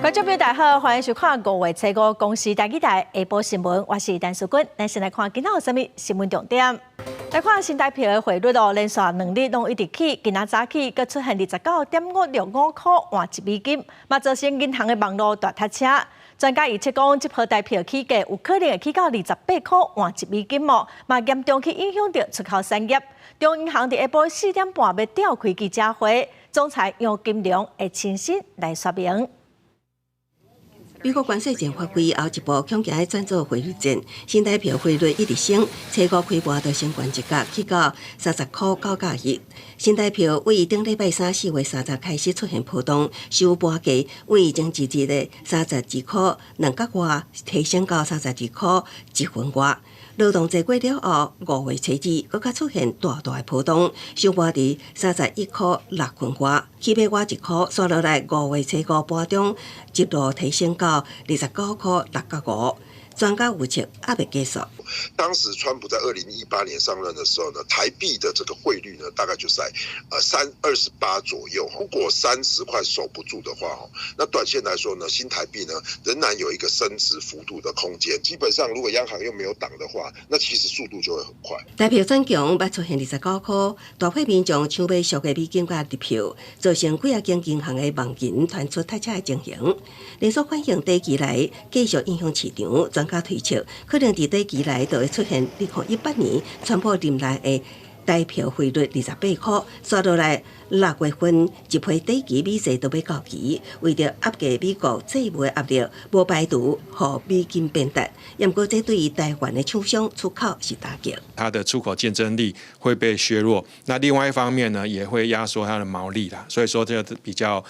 观众朋友大家好，欢迎收看5月7日公视台记台下晡新闻，我是陈淑君。咱先来看今仔有啥物新闻重点。来看新台票的汇率哦，连续2日拢一直起，今仔早起佫出现29.565块换1美金，嘛造成银行的网络大塞车。专家预测讲，这波台票起价有可能会起到28块换1美金哦，嘛严重去影响到出口产业。中银行伫下晡4点半要召开记者会，总裁杨金龙会亲身来说明。美国关税战发挥后一步，恐惊转做汇率战。新台票汇率一直升，7月开盘就升悬一角，去到30块91。新台票为顶礼拜3、4月30开始出现波动，收盘价为前一日的32块2角外提升到32块1分外。劳动节过了后，5月7日佫较出现大的波动，收盘伫31块6分外，起码我1块，刷落来5月7日盘中一度提升到29块6角5。专家预测还未结束。当时川普在2018年上任的时候呢，台币的这个汇率呢，大概就在28左右。如果30块守不住的话，那短线来说呢，新台币呢仍然有一个升值幅度的空间。基本上，如果央行又没有挡的话，那其实速度就会很快。台票转强，要出现29块，大批民众抢买俗的美金甲日票，造成几啊间银行的网银传出塞车的情形。连锁反应短期来继续影响市场。专家推测，可能伫短期内就会出现2018年川普任内的台票汇率28块，刷落来6月份一批短期美债都要到期，为着压低美国债务的压力，无排除让美金变值。不过，这对于台湾的厂商出口是打击。它的出口竞争力会被削弱，那另外一方面呢，也会压缩它的毛利啦。所以说，这个比较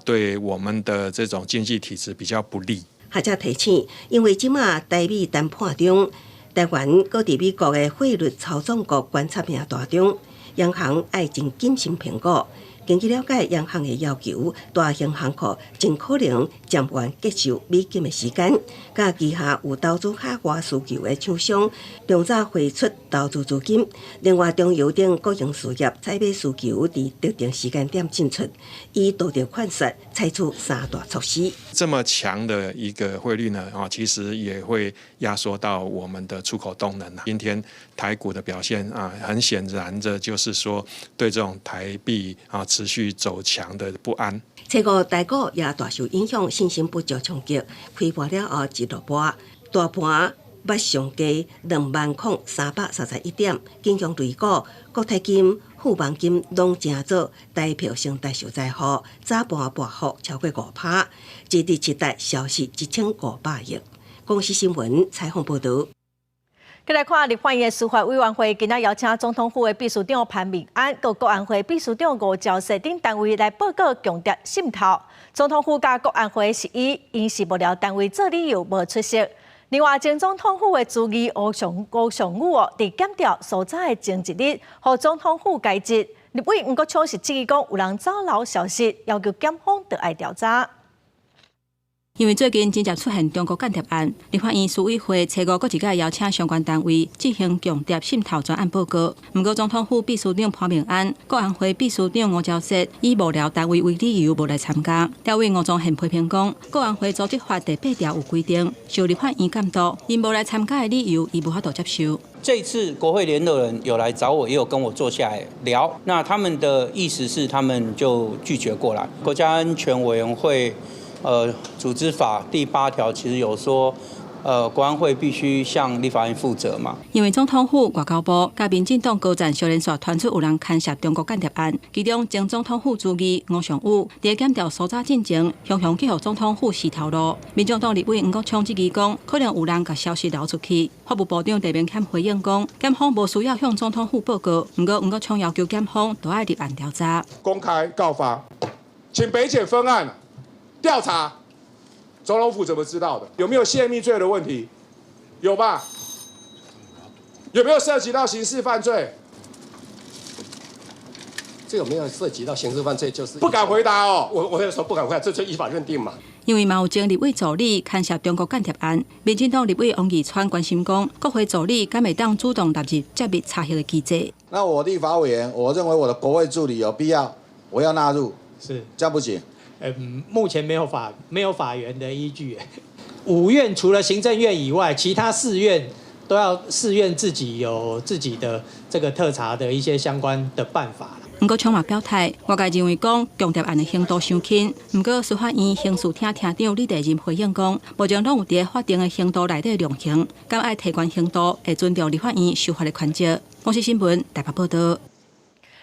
对我们的这种经济体制比较不利。学者提醒，因为即马台美谈判中，台湾搁伫美国的汇率操纵国观察名单中，央行爱真谨慎评估。根据了解，央行的要求，大型行库真可能暂缓接受美金的时间，甲旗下有投资海外需求的厂商，重早汇出投资资金。另外，中油等国营事业采买需求伫特定时间点进出，以杜绝款式采取3大措施。这么强的一个汇率呢，其实也会压缩到我们的出口动能。今天台股的表现很显然的就是说，对这种台币持续走强的不安。7月台股也大受影响，信心不足冲击，开盘了后一落盘，大盘捌上加20331点，金融类股、国泰金、富邦金拢正做台票升台受灾户，早盘大幅超过5%，一日七大消息1500亿。公司新闻采访报道。再来看立法院司法委员会今仔邀请总统府的秘书长潘明安，和国安会秘书长吴钊燮等单位来报告强调渗透。总统府甲国安会是因是幕僚单位做理由无出席。另外，前总统府的主议吴尚武伫检调所在的前一日，和总统府解职。立委吴国昌是质疑讲有人走漏消息，要求检方得爱调查。因为最近真正出现中国间谍案，立法院司委会7月搁一届邀请相关单位进行强谍渗透专案报告。不过，总统府秘书长潘明安、国安会秘书长吴钊燮以幕僚单位为理由无来参加。调委吴宗宪批评讲，国安会组织法第8条有规定，受立法院监督，因无来参加的理由，伊无法度接受。这次国会联络人有来找我，也有跟我坐下来聊。那他们的意思是，他们就拒绝过来。国家安全委员会。组织法第8条其实有说，国安会必须向立法院负责嘛。因为总统府、外交部甲民进党高层小联署传出有人牵涉中国间谍案，其中前总统府主议吴尚武伫检调所在进前，向去予总统府示条路。民众党立委吴国昌质疑讲，可能有人甲消息流出去。法务部长陈明谦回应讲，检方无需要向总统府报告，不过吴国昌要求检方都要立案调查，公开告发，请北检分案。调查总统府怎么知道的？有没有泄密罪的问题？有吧？有没有涉及到刑事犯罪？这个没有涉及到刑事犯罪，就是不敢回答哦。我那时候不敢回答，这就依法认定嘛。因为嘛有前立委助理牵涉中国间谍案，民进党立委王义川关心讲，国会助理敢会当主动纳入揭秘查核的机制？那我立法委员，我认为我的国会助理有必要，我要纳入，是这样不行。目前没有法源的依据。5院除了行政院以外，其他4院都要4院自己有自己的这个特查的一些相关的办法。不过，昌嘛表态，外界认为讲强调案的刑度伤轻。不过，司法院刑事厅厅长李大任回应讲，目前拢有伫法定的刑度内底量刑，敢爱提悬刑度，会尊重立法院修法的权责。公司新闻台北报道。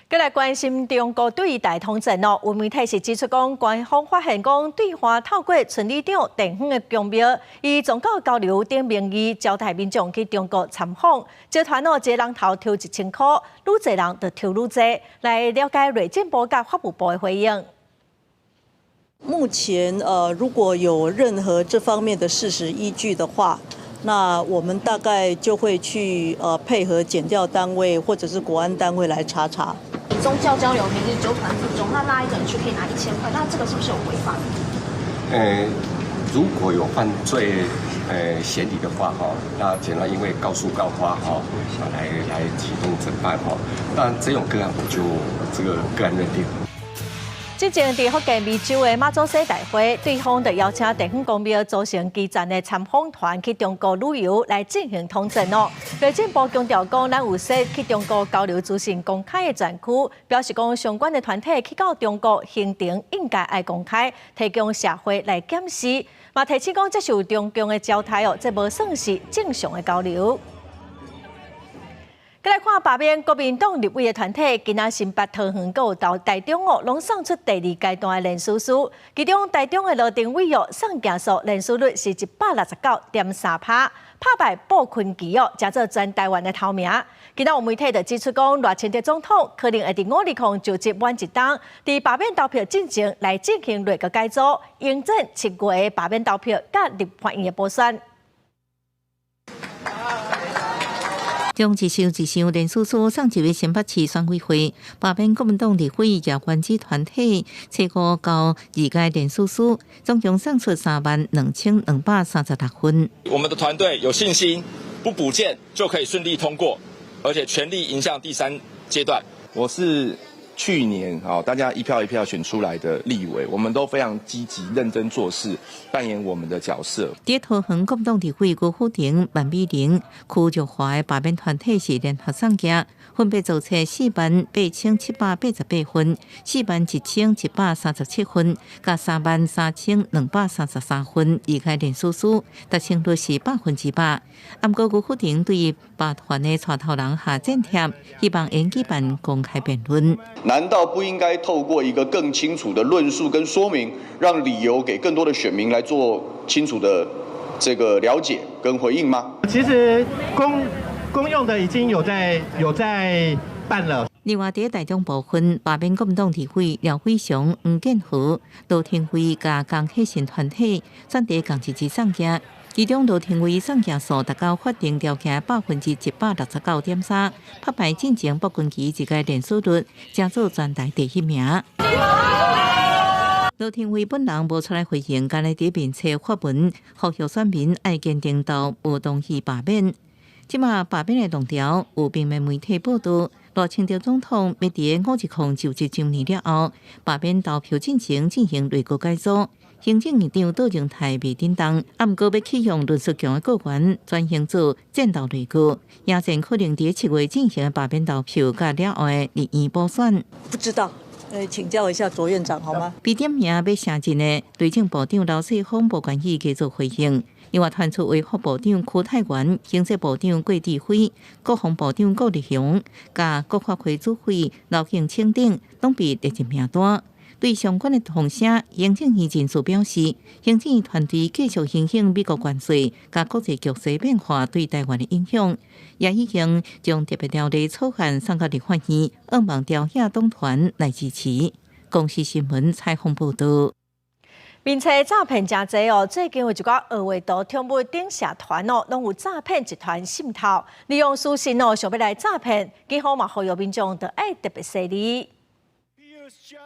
再来关心中国对大通证哦，有媒体是指出讲，官方发现讲对方透过村里长电访的公庙，以宗教交流等名义招待民众去中国参访，集团哦，一个人头抽1000块，愈侪人就抽愈侪。来了解内政部甲法务部的回应。目前如果有任何这方面的事实依据的话，那我们大概就会去配合检调单位或者是国安单位来查查。宗教交流名义纠团之中，那拉一个人去可以拿1000块，那这个是不是有违法？如果有犯罪嫌疑的话哈，那检察因为告诉告发哈，来启动侦办哈，那这种个案我就这个个案认定。之前在福建湄洲的妈祖祭大会，对方就邀请地方公庙组成基层的参访团去中国旅游来进行统整哦。内政部强调讲，咱有设去中国交流资讯公开的专区，表示讲相关的团体去到中国行程应该爱公开，提供社会来检视。嘛提醒讲，接受中共的招待哦，这无算是正常的交流。再来看罢免国民党立委的团体，今仔新北、桃园、有台中哦，拢送出第2阶段的连署书。其中台中的罗定伟哦，送件数连署率是169.3%，拍败布坤基哦，加做全台湾的头名。今仔有媒体就指出讲，赖清德总统可能会伫5日就职晚一档，伫罢免投票进程来进行内阁改组，迎战7月的罢免投票甲立法院的补选。将一箱连署书送入新北市选委会，罢免国民党立委也原子团体初5到2届连署书，总共送出32236份。我们的团队有信心，不补件就可以顺利通过，而且全力迎向第3阶段。我是去年大家一票一票选出来的立委，我们都非常积极认真做事，扮演我们的角色。在桃园国民党立委辜富婷、万美玲、邱玉华的罢免团体是联合送件，分别造册48788份、41137份、甲33233份，2届连署书达成率是100%。不过辜富婷对于罢团的带头人下战帖，希望应举办公开辩论。难道不应该透过一个更清楚的论述跟说明，让理由给更多的选民来做清楚的这个了解跟回应吗？其实公用的已经有在办了。另外，在台中部分，罢免国民党立委廖伟雄、黄建和、罗廷辉甲江启臣团体选择共一送件。其中，罗廷辉送件数达到法定条件169.3%，拍败进前卜君奇1届连署率，加做全台第1名。罗廷辉本人无出来回应，干来伫面册发文，呼吁选民爱坚定到无同意罢免。即马罢免的论调有平面媒体报道，赖清德总统要伫5日空就职1年了后，罢免投票进行内阁改组。行政院长杜荣泰未叮当，不过要启用论述强的个员转型做战斗内阁，也正可能伫7月进行罢免投票，甲了后的立院补选。不知道，请教一下卓院长好吗？被点名要下阵的内政部长刘世峰无愿意继续回应。另外传出为副部长柯泰源、经济部长郭志辉、国防部长郭立雄、甲国发会主委刘敬清等，拢被列入名单。对相关的同声，行政院人士表示，行政院团队继续影响美国关税、甲国际局势变化对台湾的影响，也已经将特别条例草案送到立法院，希望朝野党团来支持。公司新闻采访报道。面册诈骗真济哦，最近有一寡二维图听闻顶社团哦，拢有诈骗集团渗透，利用私信哦，想要来诈骗，警方嘛呼吁民众要爱特别细腻。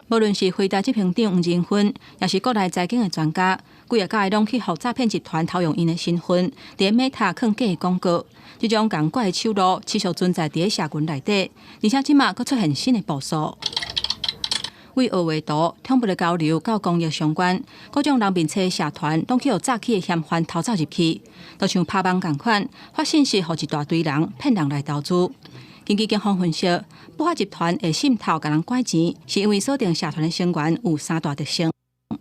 无论是回答这评长吴仁芬，也是国内财经的专家，几个届拢去互诈骗集团偷用因的身份，伫 Meta 放假的广告。这种共怪的手路持续存在伫社群内底，而且即马佫出现新的部署。为学画图、通报的交流到公益相关，各种人民车社团拢去有早起的嫌犯偷走入去，就像拍网共款，发信息互一大堆人骗人来投资。根据警方分析，不法集团会渗透甲人拐钱，是因为锁定社团的成员有三大特性。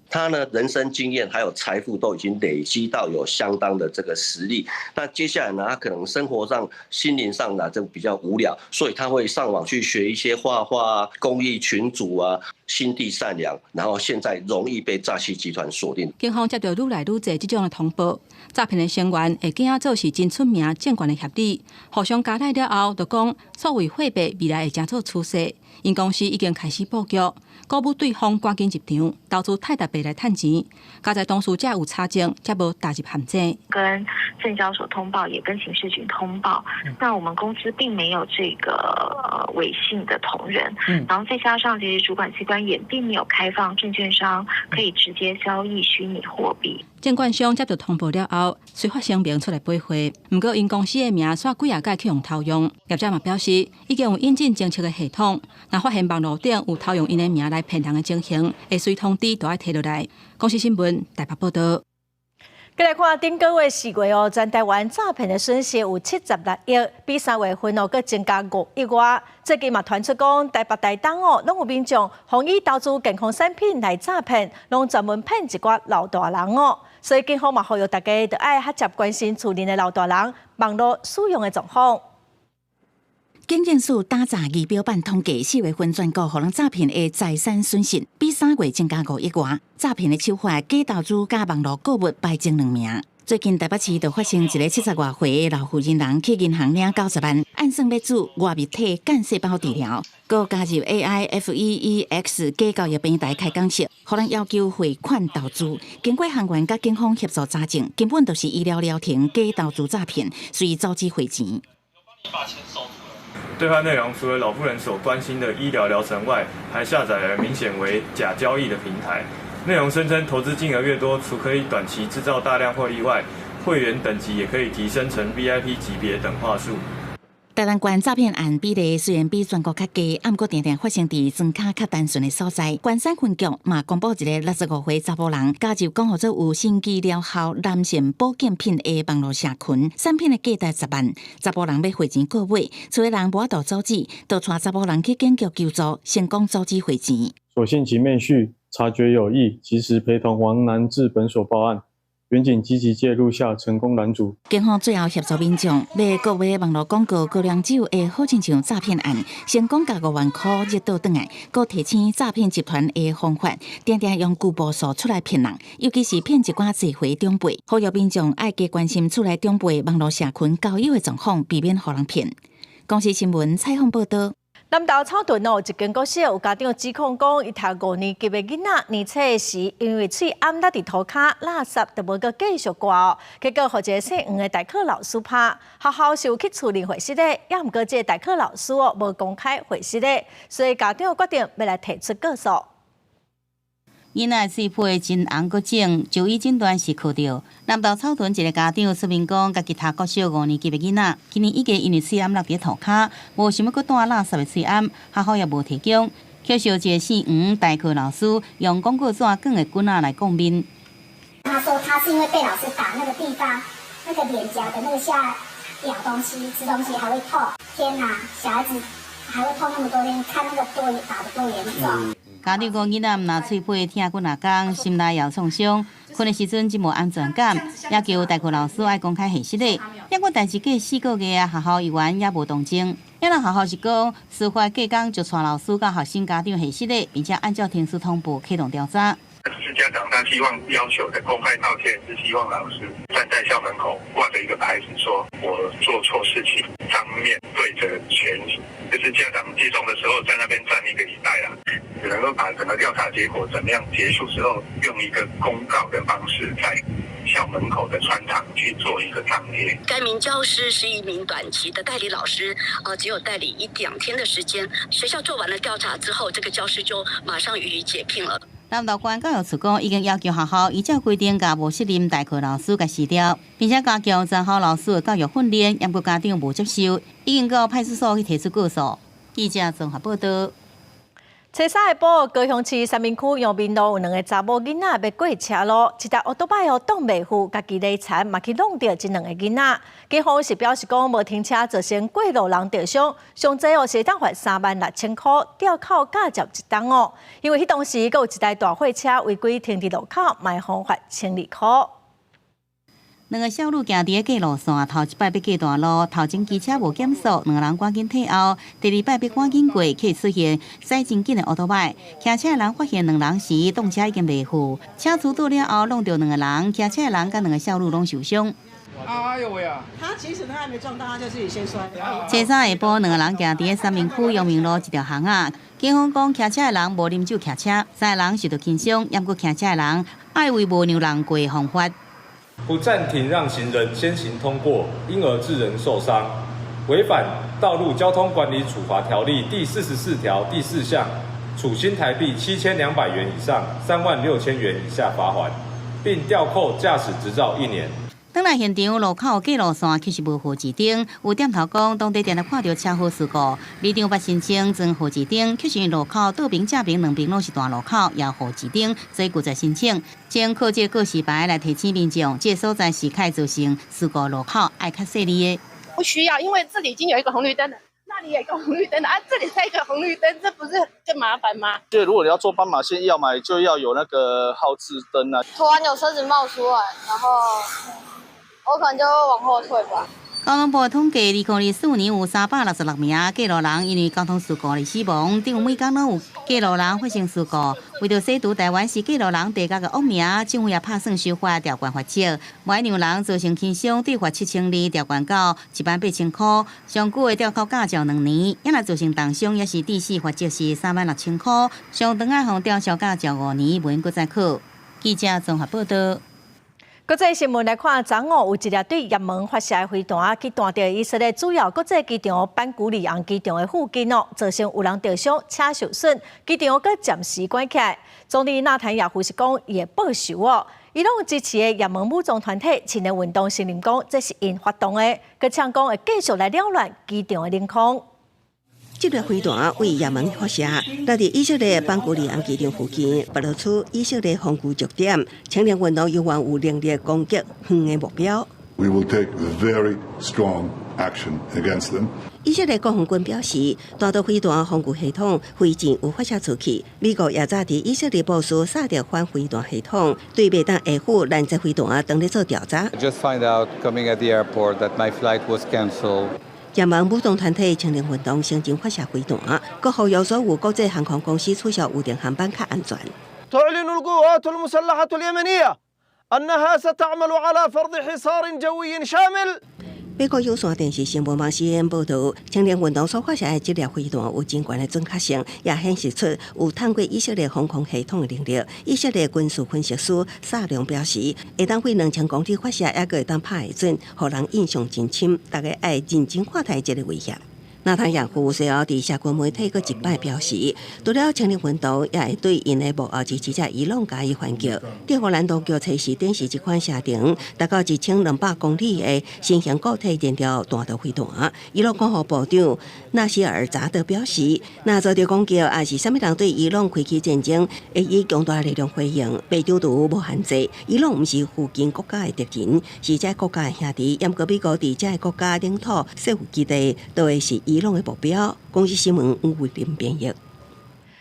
他呢，人生经验还有财富都已经累积到有相当的这个实力。那接下来呢，他可能生活上、心灵上呢，就比较无聊，所以他会上网去学一些画画啊、公益群组啊，心地善良，然后现在容易被诈欺集团锁定。警方接到愈来愈多这种的通报，诈骗的成员会惊做是真出名、正管的协理，互相交代了后，就讲所谓货币未来会真做趋势。因公司已经开始布局，鼓舞对方赶紧入场，投资太大笔来赚钱。加在当事者有查证，才无踏入陷阱。跟证交所通报，也跟刑事局通报。那我们公司并没有这个伪信的同仁，然后再加上其实主管机关也并没有开放证券商可以直接交易虚拟货币。证券商接到通报了后，虽发声明出来赔回，不过因公司的名煞几届去用偷用，业者嘛表示已经有引进侦测的系统，若发现网络顶有偷用因的名来骗人的情形，会随通知都要摕落来。公司新闻台北报道。再来看顶个月4月哦，全台湾诈骗的损失有76亿，比3月份哦，佮增加5亿外。最近嘛传出讲，台北、台东哦，拢有民众防以投资健康产品来诈骗，拢专门骗一寡老大人哦。所以警方嘛呼吁大家，就爱较接关心厝内的老大人网络使用的状况。警政署打查仪表板统计，4月份全国互人诈骗的财产损失比3月增加5亿外。诈骗的手法假投资加网络购物败前2名。最近台北市就发生一个70多岁的老妇人去银行领90万，按算咧做外泌体干细胞治疗，佮加入 AIFEEX 假交易平台开讲室，互人要求汇款投资。经过行员甲警方协助查证，根本就是医疗疗程假投资诈骗，所以召集汇钱。对话内容除了老妇人所关心的医疗疗程外，还下载了明显为假交易的平台。内容声称投资金额越多，除可以短期制造大量获利外，会员等级也可以提升成 VIP 级别等话术。台湾县诈骗案比例虽然比全国较低，不过常常发生伫庄卡较单纯的所在。关山分局嘛公布一个65岁查甫人加入讲号做有心机疗效男性保健品的网络社群，产品的价值10万，查甫人要汇钱购买，厝的人无法度阻止，就带查甫人去警局求助，成功阻止汇钱。所幸其妹婿察觉有异，及时陪同王男至本所报案。远警积极介入下，成功拦阻。警方最后协助民众买购买网络广告高粱酒的好亲像诈骗案，成功甲5万块热倒转来，佮提醒诈骗集团的方法，常常用旧步数出来骗人，尤其是骗一寡济岁长辈。呼吁民众爱加关心厝内长辈网络社群交友的状况，避免互人骗。公视新闻采访报道。南投草屯哦，一间国小有家长指控讲，伊读5年级的囡仔年册时，因为喙暗落伫涂骹，垃圾就无个继续挂哦。结果，互一个姓黄的代课老师拍，学校是有去处理回室的，也毋过这个代课老师哦无公开回室的，所以家长决定要来提出告诉。囡仔喙皮真红个肿，就医诊断是靠着。南投草屯一个家长说明讲，家己读国小5年级的囡仔，今年已经因为喙暗落伫涂骹，无想要搁带垃圾的喙暗，学校也无提供。缺少一个姓黄代课老师用广告纸卷的棍仔来讲面。他说他是因为被老师打那个地方，那个脸颊的那个下咬东西、吃东西还会痛。天哪，小孩子还会痛那么多天，看那个打得多严重。家长讲，囡仔毋拿喙皮疼几若工，心内也有创伤，困的时阵真无安全感，要求代课老师爱公开下室的。不过代志过4个月啊，学校议员也无动静。因为学校是讲，事发隔天就带老师甲学生家长下室的，并且按照停师通报启动调查。是家长他希望要求的公开道歉，是希望老师站在校门口挂着一个牌子说我做错事情，当面对着全就是家长接送的时候在那边站1个礼拜啦，只能够把整个调查结果怎么样结束之后，用一个公告的方式在校门口的穿堂去做一个张贴。该名教师是一名短期的代理老师，只有代理1-2天的时间。学校做完了调查之后，这个教师就马上予以解聘了。南投县教育处讲，已经要求学校依照规定，甲无适任代课老师甲辞掉，并且加强全校老师的教育训练，不过家长无接受，已经到派出所去提出告诉。记者综合报道。初三下晡，高雄市三民区阳明路有2个查某囡仔要过车路，一台奥多摆挡袂住，家己累残嘛去弄到这2个囡仔。警方是表示讲无停车造成过路人受伤，上济是当罚36000块，吊扣驾照1档哦。因为迄当时阁有一台大货车违规停伫路口，卖罚1200块。2个小女行伫个过路线，头一摆要过大路，头前机车无减速，2个人赶紧退后。第二摆要赶紧过，却出现驶真紧的奥多摆。骑车的人发现2人时，动车已经袂赴，车出倒了后弄到2个人，骑车的人甲2个小女拢受伤。哎呦喂啊！他其实他还没撞到，他就自己先摔。初三下晡，2个人行伫个三民区阳明路一条巷仔。警方讲，骑车的人无啉酒骑车，3个人受到轻伤，抑过骑车的人爱为无让人过防罚。不暂停让行人先行通过，因而致人受伤，违反《道路交通管理处罚条例》第44条第4项，处新台币7200元以上36000元以下罚款，并吊扣驾驶执照1年。转来现场，路口过路线其实无号志灯，有点头讲当地定来看到车祸事故，立场捌申请装号志灯，确实路口倒边、正边2边拢是大路口，也号志灯，所以拒绝申请。将靠这告示牌来提醒民众，这所在是可造成事故路口爱较细腻的。不需要，因为这里已经有一个红绿灯了，那里也有一个红绿灯了，这里再一个红绿灯，这不是更麻烦吗？对，如果你要做斑马线，要买就要有那个号志灯啊。突然有车子冒出来，然后我可能就会往后退吧。交通部统计，2024年有366名过路人因为交通事故而死亡，等于每天拢有过路人发生事故。为着洗除台湾是过路人地价的恶名，政府也拍算修法调管罚则，每让人造成轻伤，对罚7000调管到18000块，上久的吊扣驾照2年，也若造成重伤，也是第4罚则是36000块，上长的互吊销驾照5年，无用再考。记者综合报道。国际新闻来看，昨午有一列对也门发射的飞弹去弹到以色列主要国际机场班古里昂机场的附近造成有人受伤、车受损，机场阁暂时关起来。总理纳坦雅胡是讲也报仇哦。伊拢支持的也门武装团体青年运动声明讲，这是因发动的，佮呛讲会继续来扰乱机场的领空。这列飞弹为也门发射，落伫以色列班古里昂机场附近，暴露出以色列防御弱点，青年运动有望有能力攻击远的目标。We will take very strong action against them. 以色列国防军表示，大多飞弹防御系统飞箭有发射出去。美国也早伫以色列部署萨德反飞弹系统，对袂当下府拦截飞弹当咧做调查。I just find out coming at the airport that my flight was cancelled. 也门武装团体青年运动先前发射飞弹，各呼吁所有国际航空公司取消预订航班较安全。تعلن القوات المسلحة اليمنية أنها ستعمل على فرض حصار جوي شامل. 美国有线电视新闻网 CNN 报道，青年运动所发射的这列飞弹有真悬的准确性，也显示出有探过以色列防空系统的能力。以色列军事分析师萨良表示，会当飞2000公里发射，也个会当拍会准，互人印象真深。大家爱认真看待这个威胁。纳坦雅胡随后伫社群媒体阁一摆表示，除了青年运动，也会对因的幕后支持者伊朗加以反击。在荷兰当局测试展示一款射程达到1200公里的新型固体燃料弹道飞弹。伊朗国防部长纳西尔扎德表示，若遭到攻击，也是啥物人对伊朗开启战争，会以强大力量回应。被丢毒无限制，伊朗毋是附近国家的敌人，是这国家的兄弟。因过美国伫这国家领土设有基地，都会是伊朗的目标。公司新闻吴伟林编译。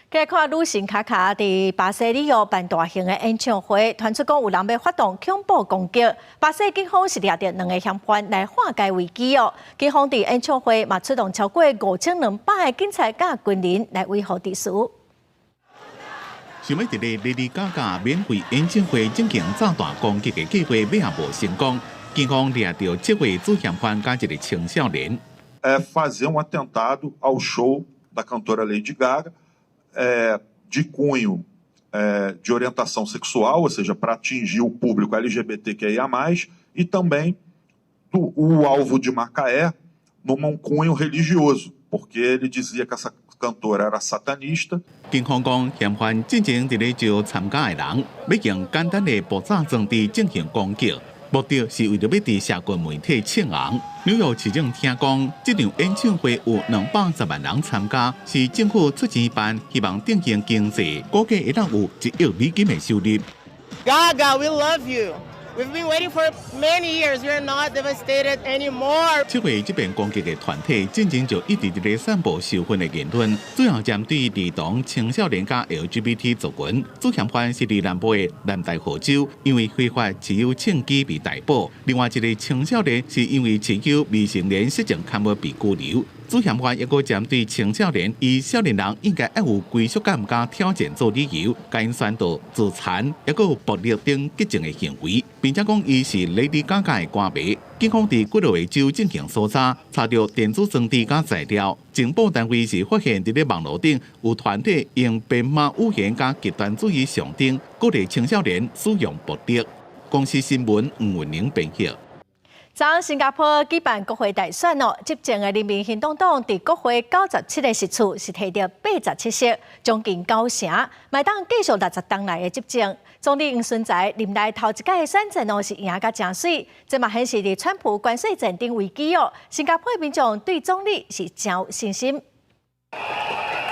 再看女神卡卡伫巴西里约办大型的演唱会，传出讲有人要发动恐怖攻击。巴西警方是抓到2个嫌犯来化解危机哦。警方伫演唱会嘛出动超过5200个警察甲军人来维护秩序。想要一个 Lady Gaga 免费演唱会进行炸弹攻击的计划，尾也无成功。警方抓到7位主嫌犯加一个青少年。Fazer atentado ao show da cantora Lady Gaga de cunho de orientação sexual, ou seja, para atingir o público LGBTQIA+, e também o alvo de Macaé num cunho religioso, porque ele dizia que essa cantora era satanista. 警方讲，嫌犯进前伫咧招参加的人，要用简单的爆炸装置进行攻击，目的是为了要伫社群媒体抢红。纽约市政听讲，这场演唱会有210万人参加，是政府出钱办，希望振兴经济，估计会当有1亿美金的收入。Gaga, we love you. We've been waiting for many years. We're not devastated anymore. 7月这边攻击的团体，进前就一直在散布受婚的言论，主要针对儿童、青少年加 LGBT 族群。主嫌犯是伫南部的南大河州，因为非法持有枪支被逮捕；另外一个青少年是因为持有未成年色情刊物被拘留。主嫌犯也个针对青少年，以少年人应该要有归属感加挑战做理由，甲因宣导自残，也个有暴力等激情的行为，并且讲伊是 Lady Gaga 的歌迷。警方伫几个月州进行搜查，查到电子装置加材料。情报单位是发现伫咧网络顶有团体用编码语言加极端主义象征，鼓励青少年使用暴力。公司新闻吴文玲编辑。昨新加坡举办国会大选哦，执政的人民行动党伫国会97个席次是摕到87席，将近9成，麦当继续60党内的执政。总理黄顺才任内头一届的选战哦是赢甲真水，这嘛显示伫川普关税战争危机哦，新加坡的民众对总理是真有信心。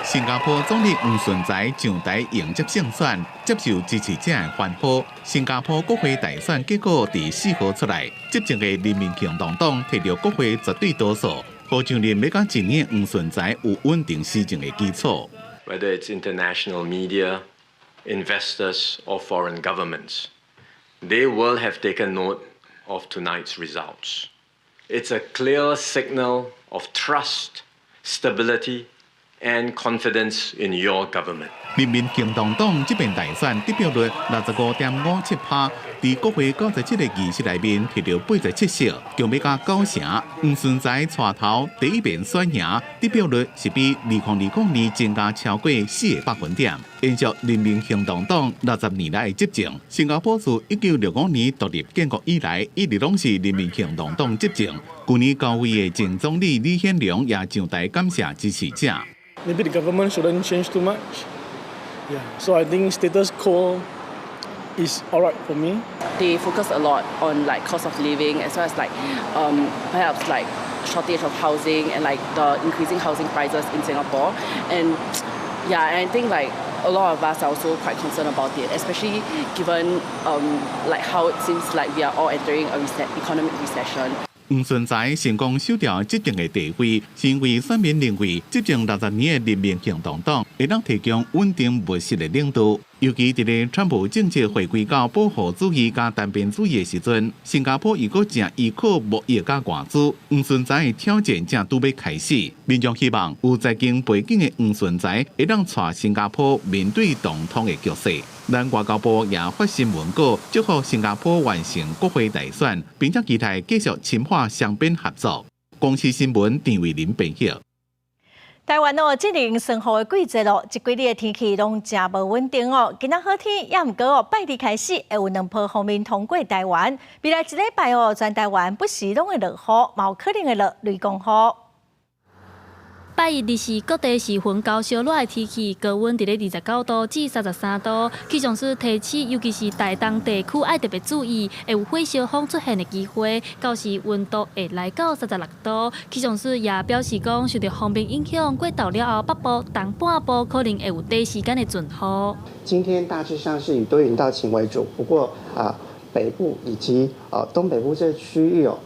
新加坡总理黄顺才上台迎接胜选，接受支持者的欢呼。新加坡国会大选结果伫4号出来，执政的人民行动党摕到国会绝对多数，可上任要甲今年黄顺才有稳定施政的基础。Whether it's international media, investors, or foreign governments, they will have taken note of tonight's results. It's a clear signal of trust, stability, and confidence in your government. 人民行动党这边大选得票率65.57%，在国会97个议席内面摕到87席，强要加9成。黄顺才带头第一遍选赢，得票率是比2020年增加超过4个百分点。延续人民行动党60年来的执政，新加坡自1965年独立建国以来，一直拢是人民行动党执政。去年高位的前总理李显龙也上台感谢支持者。Maybe the government shouldn't change too much. Yeah, so I think status quo is alright for me. They focus a lot on like cost of living as well as like perhaps like shortage of housing and like the increasing housing prices in Singapore. And yeah, and I think like a lot of us are also quite concerned about it, especially given like how it seems like we are all entering a economic recession. 黄顺才成功守住执政的地位，是因为选民认为执政60年的人民行动党会当提供稳定务实的领导。尤其伫咧川普政策回归到保护主义加单边主义的时阵，新加坡如果正依靠贸易加外资，黄顺才的挑战正拄要开始。民众希望有财经背景的黄顺才会当带新加坡面对总统的局势。咱外交部也发新闻稿，祝福新加坡完成国会大选，并且期待继续深化双边合作。公司新闻郑伟林编辑。台湾哦，进入霜雨的季节咯，这几日的天气拢真无稳定哦。今仔好天也毋过哦，拜日开始会有2波锋面通过台湾，未来1礼拜哦，全台湾不时拢会落雨，嘛有可能会落雷公雨。拜日是各地是云高烧热的天气，高温伫咧29度至33度。气象师提醒，尤其是台东地区爱特别注意，会有火烧风出现的机会，到时温度会来到36度。气象师也表示讲，受到风面影响，过昼了后，北部、东半部可能会有短时间的阵雨。今天大致上是以多云到晴为主，不过北部以及东北部这区域哦。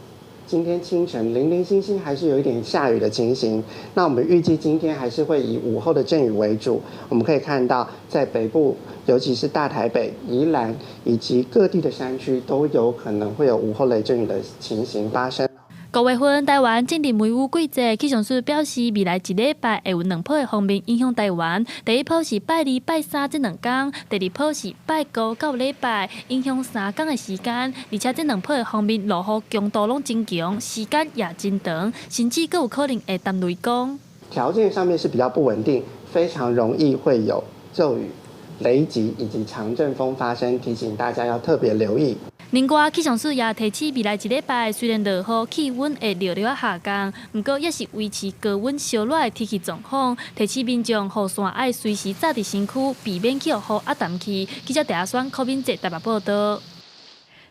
今天清晨零零星星还是有一点下雨的情形，那我们预计今天还是会以午后的阵雨为主。我们可以看到，在北部，尤其是大台北、宜兰以及各地的山区，都有可能会有午后雷阵雨的情形发生。5月份，台湾进入梅雨季节，气象师表示，未来1礼拜会有2波的锋面影响台湾。第一波是拜2、拜3这2天，第二波是拜5到礼拜，影响3天的时间。而且这2波的锋面落雨强度拢真强，时间也真长，甚至更有可能会谈雷公。条件上面是比较不稳定，非常容易会有骤雨、雷击以及强阵风发生，提醒大家要特别留意。另外，气象师也提醒，未来1礼拜虽然落雨，气温会略略下降，不过也是维持高温烧热的天气状况。提醒民众雨伞爱随时扎伫身躯，避免去予雨压淡去。记者戴阿选柯敏哲台北报道。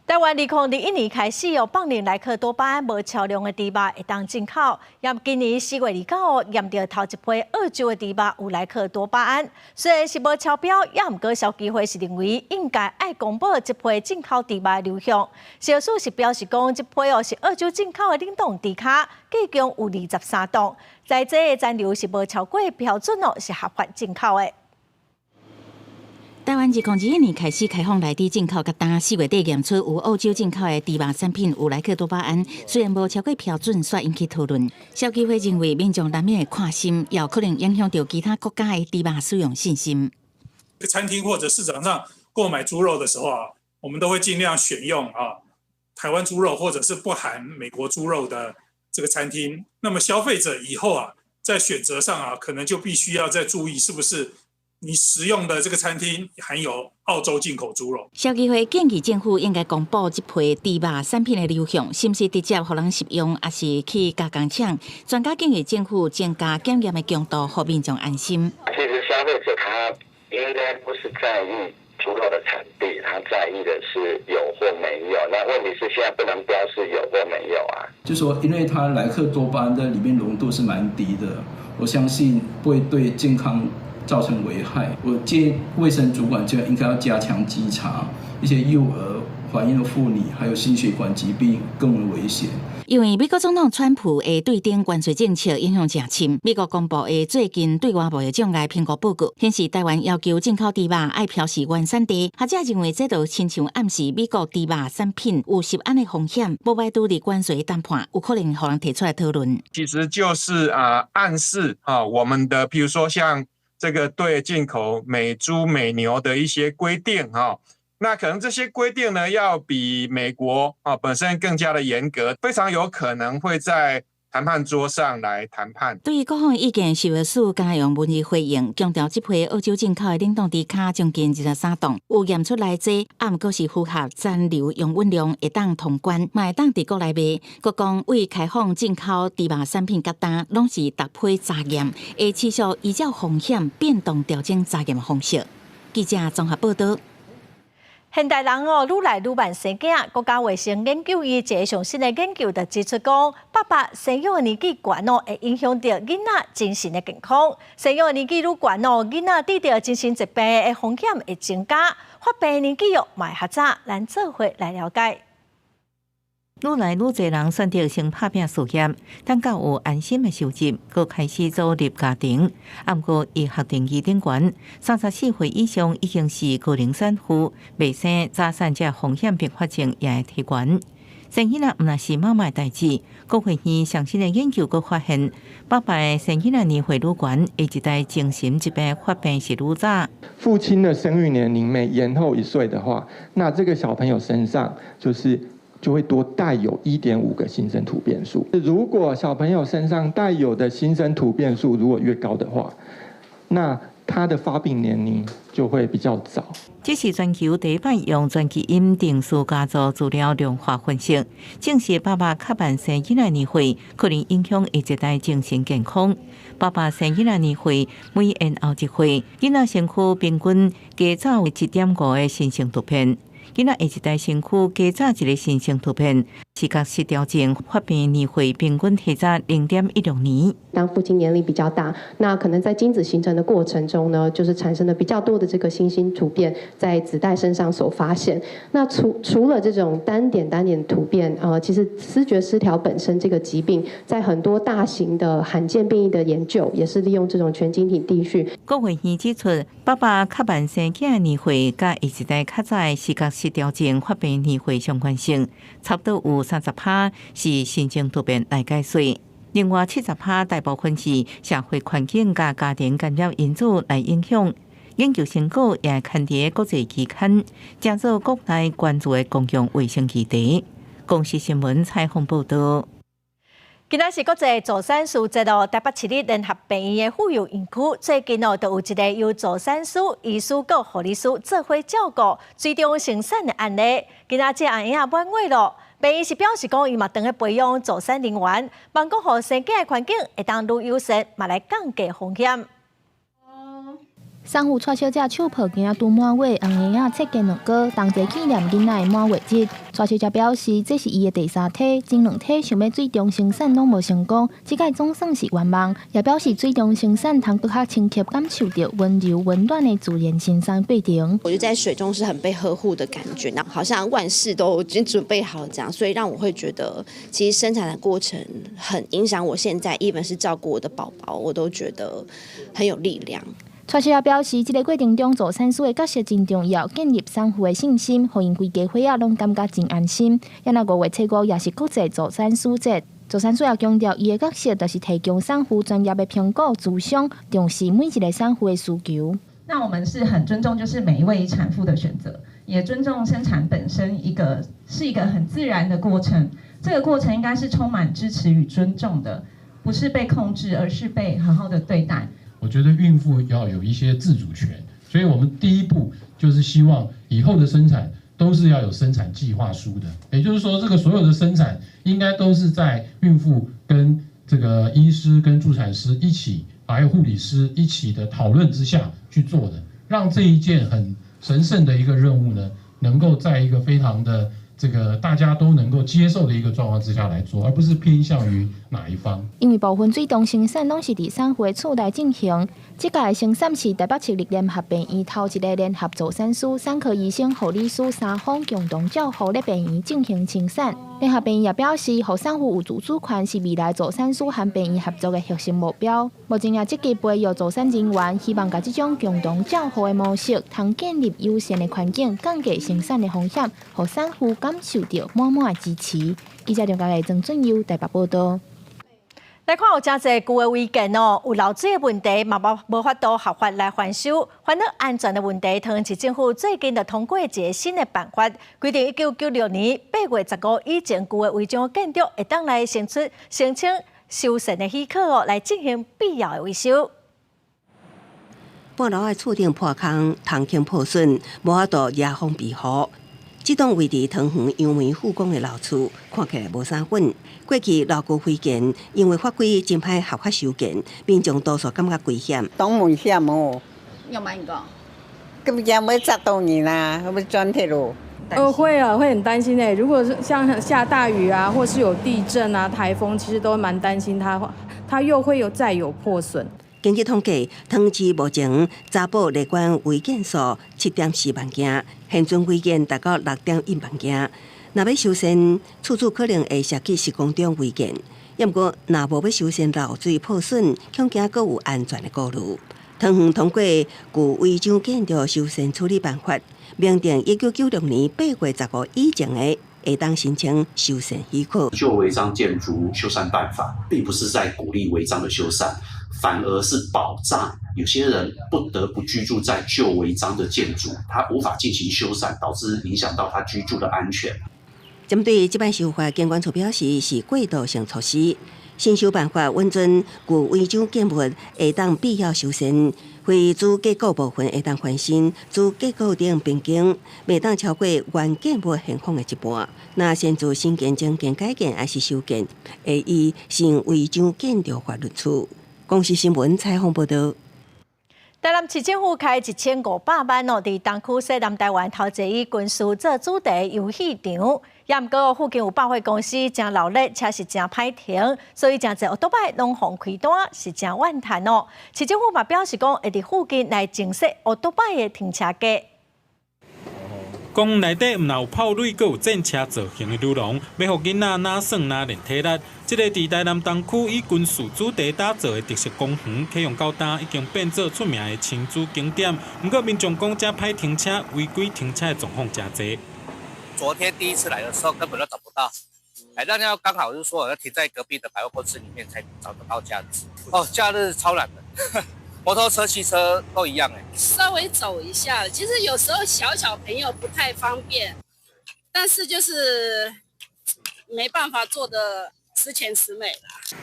台湾2021年开始放任莱克多巴胺无超量的猪肉会当进口，因今年4月29号验到头一批澳洲的猪肉有莱克多巴胺，虽然是无超标，也毋过消基会是认为应该爱公布这批进口猪肉的流向。消息是表示讲，这批是澳洲进口的冷冻猪脚，计共有23档，在这的残留是无超过标准是合法进口的。台湾2021年开始开放内地进口甲单，4月底验出有澳洲进口的猪肉产品有莱克多巴胺，虽然无超过标准，却引起讨论。消基会认为，民众难免会看心，也有可能影响到其他国家的猪肉使用信心。餐厅或者市场上购买猪肉的时候啊，我们都会尽量选用台湾猪肉或者是不含美国猪肉的这个餐厅。那么消费者以后在选择上可能就必须要再注意是不是你食用的这个餐厅含有澳洲进口猪肉。消基会建议政府应该公布这批猪肉产品的流向，是不是直接让人食用，还是去加工厂？专家建议政府增加检验的强度，让民众安心。其实消费者他应该不是在意猪肉的产地，他在意的是有或没有。那问题是现在不能标示有或没有啊。就说因为它莱克多巴胺在里面浓度是蛮低的，我相信不会对健康造成危害。我建议卫生主管就应该要加强稽查一些幼儿、怀孕的妇女，还有心血管疾病更为危险。因为美国总统川普的对顶关税政策影响真深，美国公布的最近对外贸易障碍评估报告显示，台湾要求进口猪肉爱标示原产地，学者认为这就亲像暗示美国猪肉产品有涉案的风险，无歹拄伫关税谈判，有可能让人提出来讨论。其实就是暗示我们的，比如说像这个对进口美猪美牛的一些规定那可能这些规定呢，要比美国本身更加的严格，非常有可能会在谈判桌上来谈判。对于各方意见，食药署刚用文字回应，强调这批澳洲进口的冷冻猪脚将近23档，有验出来这，不过是符合残留容允量，会当通关，嘛会当伫国内卖。国讲为开放进口猪肉产品甲单，拢是搭配查验，会持续依照风险变动调整查验方式。记者综合报道。现代人愈来愈慢生囝，国家卫生研究院一个上新的研究就指出讲，爸爸生育的年纪悬会影响到囡仔精神的健康。生育的年纪愈悬囡仔得到精神疾病的风险会增加。发病的年纪嘛会较早，咱做伙来了解。愈来愈侪人选择先拍拼事业，等到有安心的收入，佮开始组立家庭。不过，医学定义顶悬，34岁以上已经是高龄产妇，未生早产者风险并发症也会提悬。生囡仔毋若是妈妈的代志，国会院上新的研究佮发现，爸爸的生囡仔年岁愈悬，下一代精神疾病发病是愈早。父亲的生育年龄每延后1岁的话，那这个小朋友身上就会多带有1.5个新生突变数。如果小朋友身上带有的新生突变数如果越高的话，那他的发病年龄就会比较早。这是全球第一摆用全基因定数家族资料量化分析，证实爸爸较慢生囡仔年岁，可能影响下一代精神健康。爸爸生囡仔年岁每延后1岁，囡仔身躯平均加早有1.5个新生突变。囡仔下一代身躯加早一个新生突变，视觉失调症发病年岁平均提早0.16年。当父亲年龄比较大，那可能在精子形成的过程中呢，就是产生了比较多的这个新兴突变在子代身上所发现。那除了这种单点突变，其实思觉失调本身这个疾病，在很多大型的罕见病异的研究，也是利用这种全晶体地序。国会院指出，爸爸较慢生囝的年岁，甲下一代较早的视觉失调症发病年岁相关性，差不多有30%是新生突变来解释。另外70%大部分是社会环境甲家庭干扰因素来影响。研究成果也刊伫国际期刊，加做国内关注的公共卫生议题。公视新闻采访报道。今仔是国际助产士节台北市立联合病院的妇幼园区，最近就有一个由助产师、医师佮护理师做伙照顾追踪生产的案例。今仔这案也满月了，病院是表示讲，伊嘛当咧培养助产人员，望讲互生囝的环境会当愈友善，嘛来降低风险。sản婦帶小姐手抱囝拄滿月，紅葉切雞兩個，同齊紀念囡仔的滿月節。帶小姐表示，這是伊的第三體，前兩體想要最終生產攏無成功，這個總算是圓夢。也表示最終生產通更較親切感受到溫柔溫暖的自然生產過程。我覺得在水中是很被呵護的感覺，那好像萬事都已經準備好這樣，所以讓我會覺得，其實生產的過程很影響我現在，even是照顧我的寶寶，我都覺得很有力量。蔡小姐表示，這個過程中做產婦的角色真重要，建立產婦的信心，互因規家伙仔攏感覺真安心。也那5月7號也是國際做產婦節，做產婦也強調伊的角色就是提供產婦專業的評估、諮詢，重視每一個產婦的需求。那我們是很尊重，就是每一位產婦的選擇，也尊重生產本身是一個很自然的過程。這個過程應該是充滿支持與尊重的，不是被控制，而是被好好的對待。我覺得孕婦要有一些自主權，所以我們第一步就是希望以後的生產都是要有生產計劃書的，也就是說，這個所有的生產應該都是在孕婦跟這個醫師跟助產師一起，還有護理師一起的討論之下去做的，讓這一件很神聖的一個任務呢，能夠在一個非常的這個大家都能夠接受的一個狀況之下來做，而不是偏向於哪一方。因為部分最終生產攏是佇產婦的厝內進行，這屆生產是台北市立聯合病院頭一個聯合助產師、產科醫生、護理師3方共同照護咧病院進行生產。聯合病院也表示，讓產婦有自主權是未來助產師和病院合作的核心目標。目前也積極培育助產人員，希望把這種共同照護的模式，通建立友善的環境，降低生產的風險，讓產婦感受到滿滿的支持。記者梁家麗、曾俊佑台北報道。來看有真濟舊的違建哦，有漏水的問題，嘛無法度合法來翻修，環境安全的問題。桃園市政府最近就通過一個新的辦法，規定1996年8月15以前舊的違章建築會當來申請修繕的許可哦，來進行必要的維修。半路的厝頂破空，窗傾破損，無法度遮風避雨。這棟位於桃園楊梅富宮的老厝，看起來無啥穩。過去老舊違建，因為法規真歹合法修建，民眾多數感覺危險。當危險哦！有冇個？咁樣會砸到你啦，會不會鑽鐵路？會啊，會很擔心誒。如果是像下大雨啊，或是有地震啊、颱風，其實都蠻擔心它又會再有破損。根據統計，桃園市目前查埔列管違建數7.4萬件，現存違建達到6.1萬件。若要修繕，處處可能會涉及施工中違建。不過，若無要修繕漏水破損，恐驚閣有安全的顧慮。桃園通過《舊違章建築修繕處理辦法》，明定1996年8月15以前的會當申請修繕許可。舊違章建築修繕辦法並不是在鼓勵違章的修繕，反而是保障有些人不得不居住在舊違章的建築，他無法進行修繕，導致影響到他居住的安全。針對這版修法，監管處表示是過渡性措施。新修辦法穩準舊違章建物會當必要修繕，非主結構部分會當翻新，主結構頂變更，未當超過原建物現況的一半。那先做新建、增建、改建還是修建，會以新違章建築法律處。公視新聞採訪報道。台南市政府開1500萬哦，佇東區西南台灣頭一個以軍事做主題遊戲場。也毋過附近有百貨公司真鬧熱，車是真歹停，所以真濟奧多擺攏放開單，是真怨嘆哦。市政府嘛表示講，會佇附近來增設奧多擺的停車格。公園內底毋但有泡水，閣有戰車造型的女郎，要互囡仔哪耍哪練體力。這個佇台南東區以軍事主題打造的特色公園，啟用到今已經變做出名的親子景點。毋過民眾講，遮歹停車、違規停車的狀況真多。昨天第一次來的時候，根本都找不到。那要剛好就是說，我要停在隔壁的百貨公司裡面才找得到這樣子。哦，假日超難的。摩托車、汽車都一樣稍微走一下，其實有時候小朋友不太方便，但是就是沒辦法做得十全十美啦。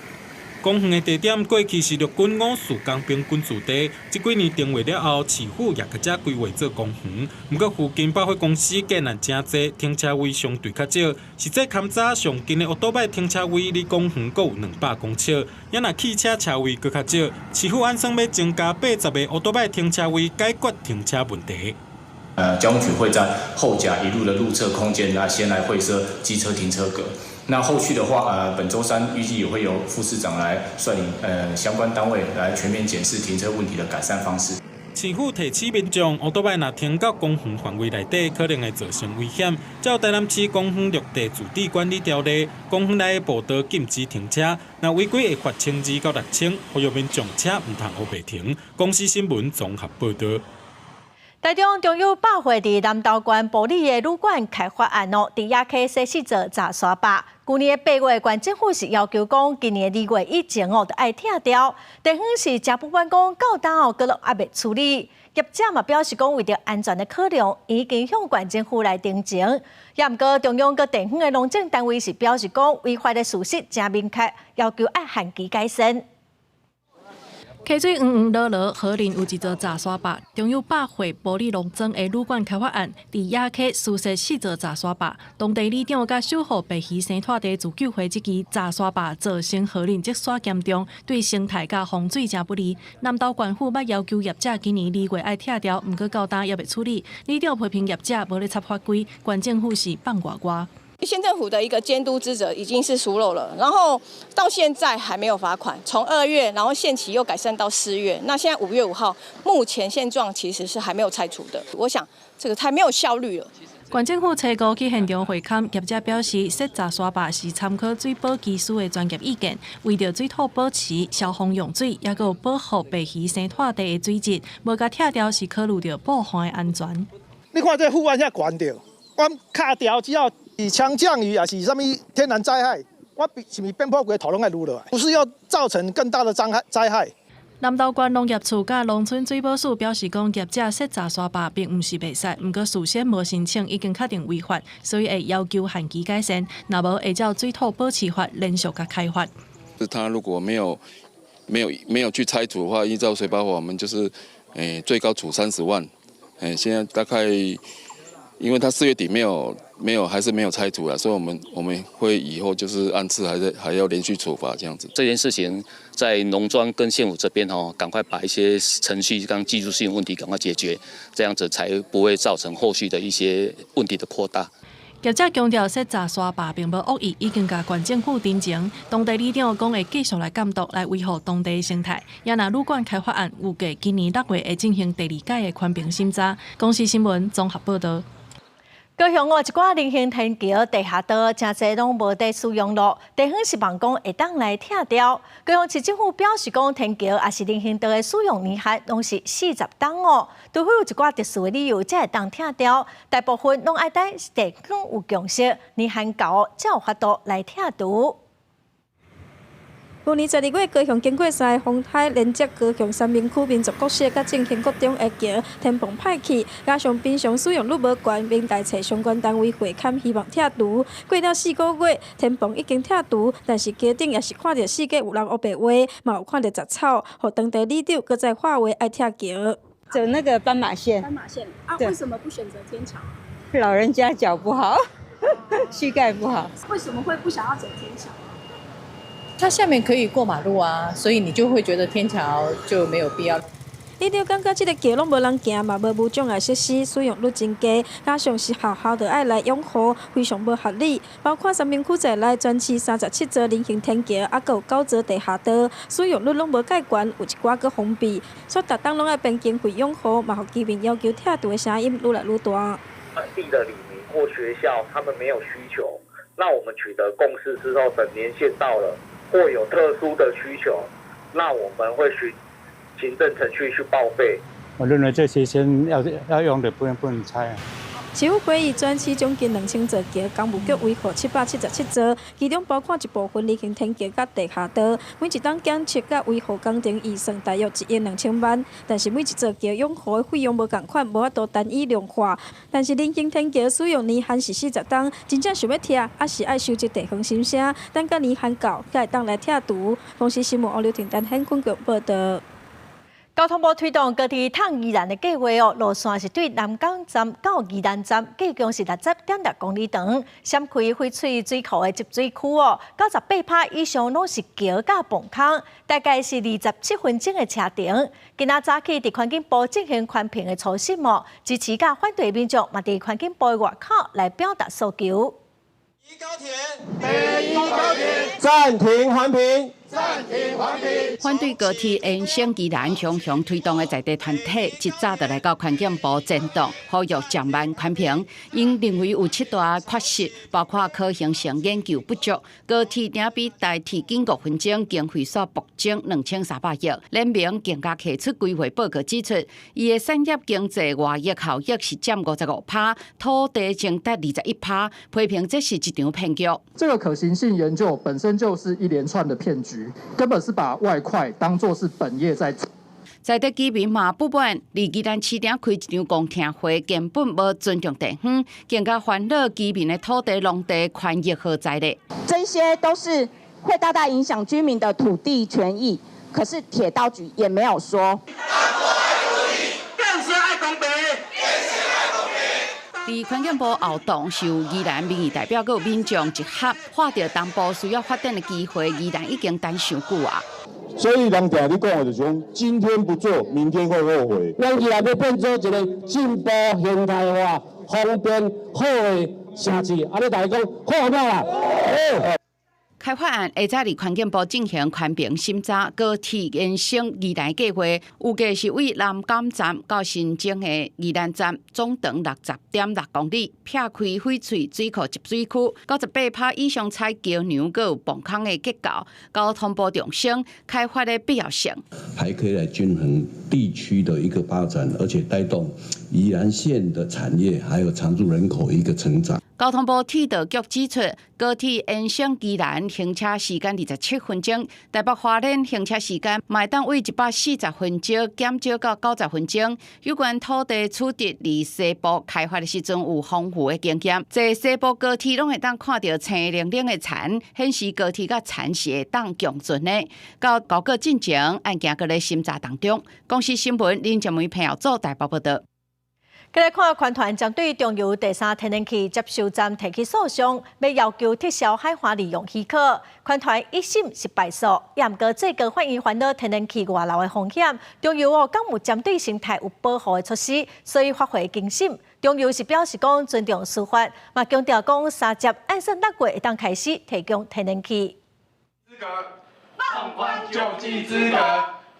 公园的地点过去是陆军5四工兵军驻地，这几年定位了后，市府也甲这规划做公园。不过附近百货公司竟然真济，停车位相对较少。实际勘查上近的奥多摆停车位离公园阁有200公尺，也若汽车车位阁较少。市府按算要增加80个奥多摆停车位，解决停车问题。交通局会在后甲一路的路侧空间先来会设机车停车格。那后续的话，本周3预计也会由副市长来率领相关单位来全面检视停车问题的改善方式。市府提醒民众，奥多摆若停到公园范围内底，可能会造成危险。照台南市公园绿地驻地管理条例，公园内的步道禁止停车，若违规会罚1000到6000，呼吁民众车唔通黑白停。公司新闻综合报道。台中终于百货伫南投县保利的旅馆开发案伫亚溪西市做查刷坝。去年8月，县政府是要求讲，今年2月以前就爱拆掉。地方是真不满讲，到当阁落还未处理。业者嘛表示讲，为着安全的考量，已经向县政府来订正。也毋过，中央佮地方的农政单位是表示讲，违法的事实真明确，要求按限期改善。溪水黄黄落落，河林有一座查刷坝，中有百货保利农庄的旅馆开发案，伫亚溪施设4座查刷坝。当地里长甲守护白鱼生态地自救会这支查刷坝造成河林积沙严重，对生态甲风水真不利。南投县府捌要求业者今年2月爱拆掉，毋过到今也未处理。里长批评业者无咧插法规，县政府是放外挂。县政府的一个监督职责已经是疏漏了，然后到现在还没有罚款，从2月，然后限期又改善到4月，那现在5月5号，目前现状其实是还没有拆除的。我想这个太没有效率了。县政府初5去现场会勘，业者表示，设查刷坝是参考水保技师的专业意见，为着水土保持、消防用水，也有保护白鱼生态地的水质，无甲拆掉是考虑到保护的安全。你看这护岸遐悬着，我卡掉只要。是强降雨啊，是什么天然灾害？我是不是边坡规头拢爱撸落来？不是要造成更大的灾害。南投县农业处甲农村水保署表示讲，业者设查刷坝并毋是袂使，毋过事先无申请已经确定违法，所以会要求限期改善。若无会照水土保持法连续甲开发。他如果没有去拆除的话，依照水保法，我们就是最高处30万。现在大概。因为他4月底还是没有拆除了，所以我们会以后就是按次还要连续处罚这样子。这件事情在农庄跟县府这边赶快把一些程序跟技术性问题赶快解决，这样子才不会造成后续的一些问题的扩大。业者强调，设查刷坝并无恶意，已经甲县政府订正。当地里长讲会继续来监督，来维护当地生态。也若旅馆开发案预计今年6月会进行第2届的宽评审查。公司新闻综合报道。高雄有一寡零星天桥地下道，真侪拢无得使用咯。地方是望讲会当来拆掉。高雄市政府表示讲，天桥也是零星道的使用年限拢是40档哦，除非有一寡特殊的理由才会当拆掉。大部分拢爱等地方有共识，年限到才有法度来拆除。去年12月，高雄经过3个风台，连接高雄三明区民族国小甲正兴国中的桥天棚歹去，加上平常使用率无悬，明代找相关单位会勘，希望拆除。过了4个月，天棚已经拆除，但是桥顶也是看到四界有人黑白画，嘛有看到杂草，互当地里长搁再划为爱拆桥。走那个斑马线。斑马线啊？为什么不选择天桥？老人家脚不好，膝盖不好。为什么会不想要走天桥？它下面可以过马路啊，所以你就会觉得天桥就没有必要。你就感觉这个桥拢无人行，嘛无障碍设施，使用率真低，加上是学校就爱来拥护，非常无合理。包括三明区在内，全市37座人行天桥，还有9座地下道，使用率拢无介悬，有一寡佫封闭，所以逐档拢爱变经费拥护，嘛互居民要求拆除的声音愈来愈大。本地的里民或学校，他们没有需求，那我们取得共识之后，等年限到了。或有特殊的需求，那我们会循行政程序去报备。我认为这些先要用的不能拆啊。市府会议专区将近2000座桥，工务局维护777座，其中包括一部分离行天桥甲地下道，每一档检测甲维护工程预算大约1亿2000万。但是每一座桥养护的费用无同款，无法度单一量化。但是离行天桥使用年限是40档，真正想要拆，还是爱收集地方心声，等到年限到，才会当来拆除。公司新闻欧刘婷丹很困局报道。交通部推动高铁趟宜兰的计划哦，路线是对南港站到宜兰站，计共是60.6公里长，闪开翡翠水库的集水区哦，98%以上拢是桥甲泵坑，大概是27分钟的车程。今仔早起，伫环境部进行宽屏的初审哦，支持甲反对民众嘛伫环境部的外口来表达诉求。北宜高铁暂停环评。反对高铁延伸宜兰向推动的在地团体，一早就来到环境部展动，呼吁降慢宽屏。因认为有7大缺失，包括可行性研究不足，高铁定比代替经过分钟，经费所暴增2300亿。联名更加提出规划报告指出，伊的产业经济外溢效益是占55%，土地净值21%，批评这是一场骗局。这个可行性研究本身就是一连串的骗局。根本是把外快当作是本业在做。在地居民嘛不满，离宜兰市场开一场公听会，根本无尊重地方，更加烦恼居民的土地、农地权益何在呢？这些都是会大大影响居民的土地权益，可是铁道局也没有说。伫环境部后洞受宜兰民意代表佮民众一合，看到东部需要发展的机会，宜兰已经等上久啊。所以人听你讲的就是讲，今天不做，明天会后悔。咱宜兰要变做一个进步、现代化、方便、好的城市，安尼大家讲好唔好啦？好。开发案下早伫环境部进行宽屏审查，高铁延伸宜兰计划，预计是为南港站到新增的宜兰站，总长60.6公里，撇开翡翠水库集水区，98%以上采桥梁佮有泵坑的结构。交通部重申开发的必要性，还可以来均衡地区的一个发展，而且带动宜兰县的产业还有常住人口一个成长。交通部铁道局指出，高铁延伸宜兰行车时间27分钟，台北花莲行车时间卖当为140分钟减少到90分钟。有关土地取得离西部开发的时阵有丰富的经验，在西部高铁拢会当看到青零零的田，显示高铁甲田是会当共存的。到高告进前，案件搁咧审查当中。公司新闻林建梅朋友组台北报道。再来看，环团将对中油第3天然气接收站提起诉讼，要求撤销海华利用许可。环团一审是败诉，也毋过最高法院烦恼天然气外漏的风险，中油敢有针对生态有保护的措施，所以发回更审。中油是表示讲尊重司法，嘛强调讲3节按算6月会当开始提供天然气。资格放宽救济资格。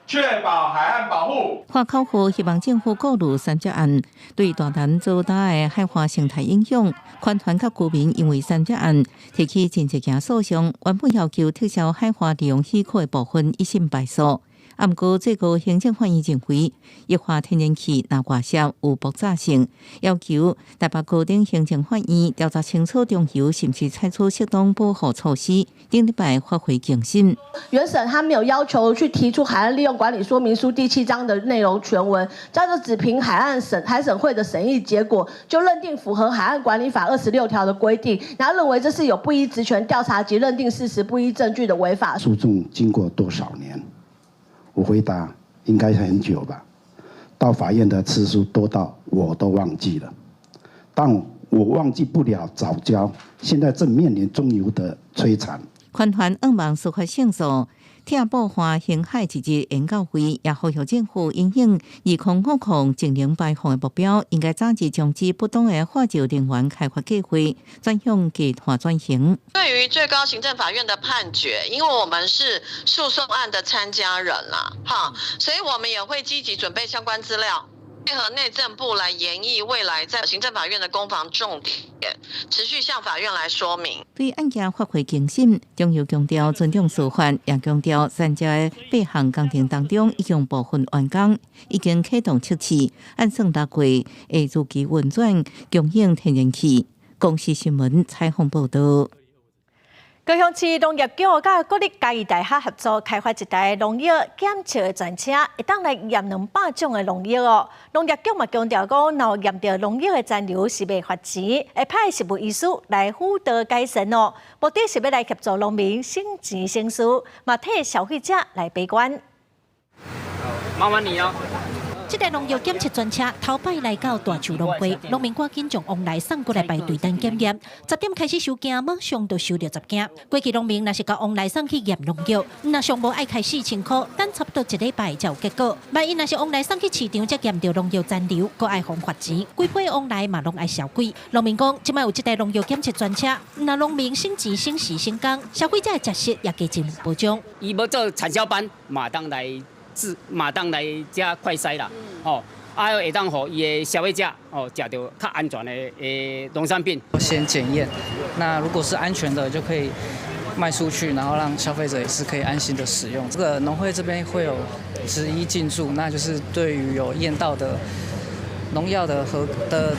确保海岸保护。花口湖希望政府顾虑3节案对大潭造大的海华生态影响。环团甲居民因为3节案提起真一件诉讼，原本要求撤销海华利用许可的部分一审败诉。毋过最高行政法院认为，液化天然气若外泄有爆炸性，要求台北高等行政法院调查清楚中油是不是采取适当保护措施，顶礼拜发回更审。原审他没有要求去提出海岸利用管理说明书第7章的内容全文，照着只凭海审会的审议结果，就认定符合海岸管理法26条的规定，然后认为这是有不依职权调查及认定事实不依证据的违法。诉讼经过多少年？我回答应该很久吧，到法院的次数多到我都忘记了，但我忘记不了早教，现在正面临中油的摧残。环团希望司法胜诉，听报华兴海一日研究会也呼吁政府因应2050净零排放的目标，应该早日终止不当的化石能源开发计划，转向计划转型。对于最高行政法院的判决，因为我们是诉讼案的参加人啦，所以我们也会积极准备相关资料。配合内政部来研议未来在行政法院的攻防重点，持续向法院来说明。对案件发挥精神，中又强调尊重司法，也强调3家的8项工程当中已经部分完工，已经启动测试，按算6月会如期运转供应天然气。公视新闻采访报道。高雄市农业局甲国立嘉义大学合作开发一台农药检测的专车，会当来验200种的农药哦。农业局嘛强调讲，若验到农药的残留是袂罚钱，会派食物医师来辅导改善哦。目的是要来协助农民省钱省事，嘛替消费者来把关。麻烦你哦。这台农药检测专车头摆来到大树农会，农民赶紧将往来送过来排队等检验。10点开始收件，马上就收到10件。过去农民若是到往来送去验农药，若上无爱开4000块，等差不多1礼拜才有结果。万一若是往来送去市场才验到农药残留，搁爱罚钱。规批往来嘛拢爱小贵。农民讲，即摆有这台农药检测专车，若农民省钱省时省工，消费者的食食也加进保障。伊要做产销班，马当来遮快筛啦，会当互伊的消费者食到较安全的农产品。先检验，那如果是安全的，就可以卖出去，然后让消费者也是可以安心的使用。这个农会这边会有执医进驻，那就是对于有验到的农药的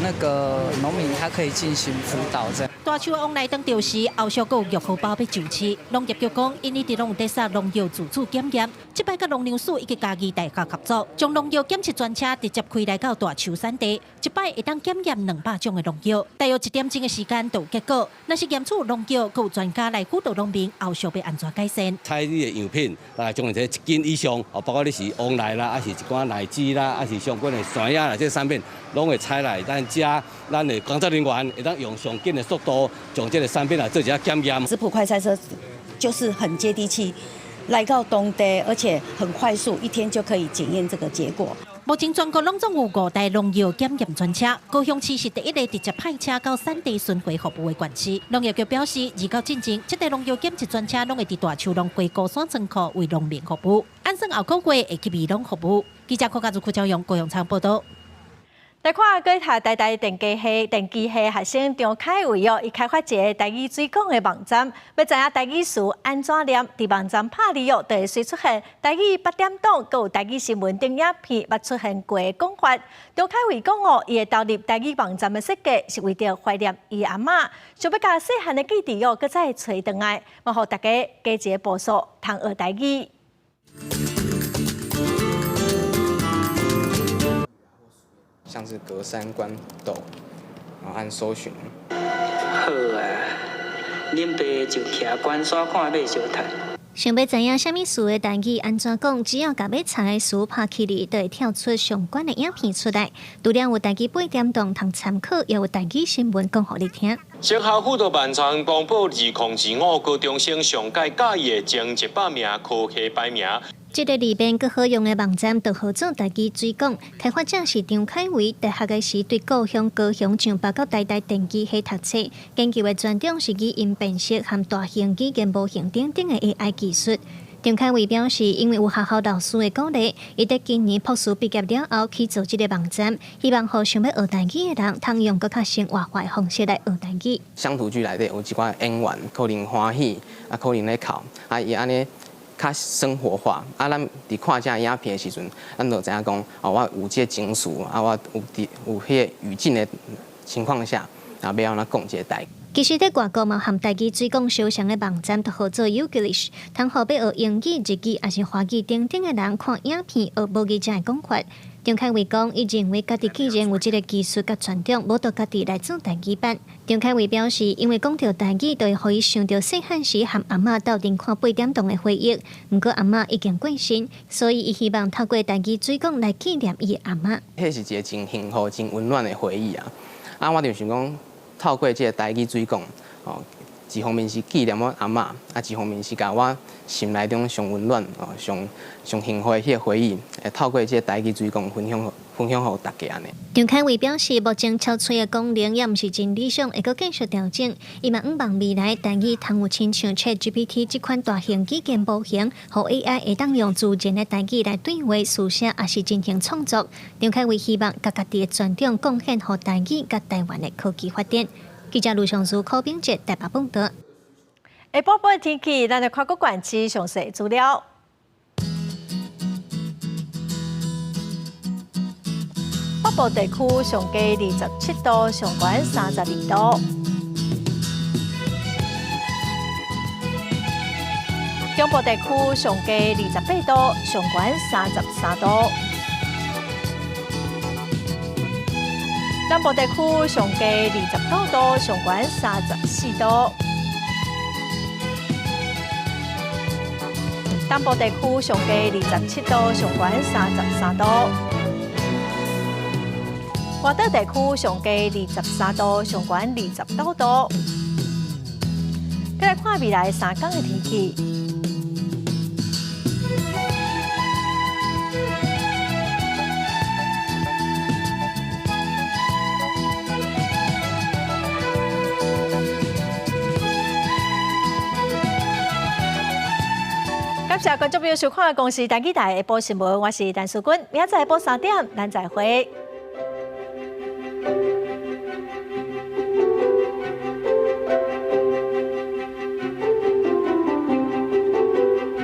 那个农民，他可以进行辅导这样。大树往来当钓时，后续还有药号包要就市。农业局讲，因一直拢有在杀农药自主检验，这摆甲农粮署以及嘉义大学合作，将农药检测专车直接开来到大树产地，一摆会当检验200种的农药，大约1点钟的时间就有结果。若是验出农药，还有专家来辅导农民后续要安怎改善。采你的样品，将这1斤以上，包括你是往来啦，还是一罐奶汁啦，还是相关的山药啦，这产品拢会采来，咱的工作人员会当用上紧的速度，将这个产品来做一下检验。质谱快筛车就是很接地气，来到当地，而且很快速，1天就可以检验这个结果。目前全国拢总有5台农药检验专车，高雄市是第一个直接派车到产地巡回服务的县市。农业局表示，2到进前，这台农药检测专车拢会伫大树农会高山仓库为农民服务，按算后个月会去美农服务。记者柯家族柯昭阳高雄场报道。来看各台台电机系学生张凯伟哦，伊开发一个台语推广的网站，要知影台语词安怎念，伫网站拍里哦，就会随出现台语8点档，佮有台语新闻等影片，捌出现过的讲法。张凯伟讲哦，伊会投入台语网站的设计，是为着怀念伊阿嬷，想要甲细汉的记忆哦，搁再找回来，嘛，互大家加一个步数，通学台语。像是隔山观斗，然后按搜寻。好啊，恁爸就徛关山看马相谈。想要知影什么词的台语安怎讲，只要甲要查的词拍起哩，就会跳出相关的影片出来。除了有台语8点档通参考，也有台语新闻讲互你听。学校辅导网站公布2025高中生上届介意的前100名科系排名。这个里边更好用的网站，就合作台语推广。开发者是张凯伟，大学的时对高雄上北到台电机系读册，研究的专长是语音辨识和大型语言模型等等的 AI 技术。张凯伟表示，因为有学校老师的鼓励，伊在今年博士毕业了后去做这个网站，希望让想要学台语的人，通用更较生活化的方式来学台语。乡土剧内底有一寡演员可能欢喜，可能咧哭，伊安尼。较生活化，咱伫看这影片的时阵，咱就知影讲，我有这情绪，我有迄个语境的情况下，要安怎讲这个台语。其实，在外国嘛，和台语推广相像的网站，都合作 Uglish， 通好要学英语、日语，还是华语等等的人看影片学母语才会讲法。张凯伟讲，伊认为家己既然有这个技术甲传统，无就家己来做台语版。张凯伟表示，因为讲到台语，就会互伊想到细汉时和阿嬷斗阵看8点档的回忆。不过阿嬷已经过身，所以伊希望透过台语推广来纪念伊阿嬷。迄是一个真幸福、真温暖的回忆啊！我就想讲，透过这个台语推广，一方面是纪念我阿嬷，一方面是甲我心内中上温暖、上幸福的迄个回忆，透过这个台语推广分享分享给大家呢。张凯伟表示，目前超吹的功能也毋是真理想，会阁继续调整。伊嘛毋望未来台语通有亲像 ChatGPT 这款大型语言模型，互 AI 会当用自然的台语来对话、书写，也是进行创作。张凯伟希望甲家己的专长贡献互台语甲台湾的科技发展。记者卢尚书、柯炳哲台北报道。下晡的天气，咱来看各县市详细资料。北部地区上低27度，上悬32度；中部地区上低28度，上悬33度；南部地区上低29度，上悬34度；东部地区上低27度，上悬33度。外岛地区上低23度，上悬29度。再来看未来3天的天气。感谢观众朋友收看《公视台记台下晡新闻》，我是陈淑君，明仔载下晡3点，咱再会。